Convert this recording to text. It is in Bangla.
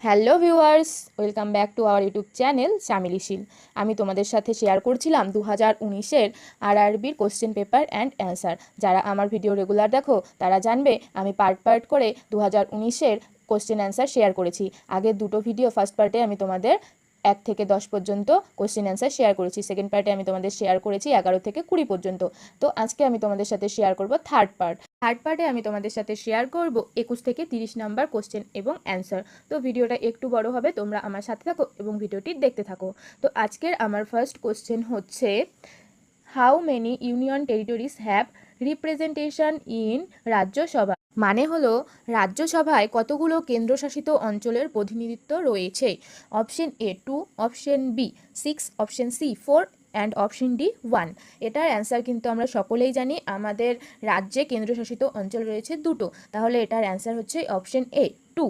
Hello viewers, welcome back to our YouTube channel চামিলিশীল। আমি তোমাদের সাথে শেয়ার করছিলাম 2019-এর আরআরবির কোশ্চেন পেপার অ্যান্ড অ্যান্সার। যারা আমার ভিডিও রেগুলার দেখো তারা জানবে আমি পার্ট পার্ট করে 2019-এর কোশ্চেন অ্যান্সার শেয়ার করেছি। আগের দুটো ভিডিও, ফার্স্ট পার্টে আমি তোমাদের 1 থেকে 10 পর্যন্ত কোশ্চেন অ্যান্সার শেয়ার করেছি, সেকেন্ড পার্টে আমি তোমাদের শেয়ার করেছি 11 থেকে 20 পর্যন্ত। তো আজকে আমি তোমাদের সাথে শেয়ার করব থার্ড পার্টে আমি তোমাদের সাথে শেয়ার করব 21 থেকে 30 নাম্বার কোশ্চেন এবং অ্যান্সার। তো ভিডিওটা একটু বড় হবে, তোমরা আমার সাথে থাকো এবং ভিডিওটি দেখতে থাকো। তো আজকের আমার ফার্স্ট কোশ্চেন হচ্ছে, how many union territories have representation in Rajya Sabha? মানে হলো রাজ্যসভায় কতগুলো কেন্দ্রশাসিত অঞ্চলের প্রতিনিধিত্ব রয়েছে। Option A 2, option B 6, option C 4 and option D 1। এটার অ্যান্সার কিন্তু আমরা সকলেই জানি, আমাদের রাজ্যে কেন্দ্রশাসিত অঞ্চল রয়েছে দুটো, তাহলে এটার অ্যান্সার হচ্ছে অপশন এ 2।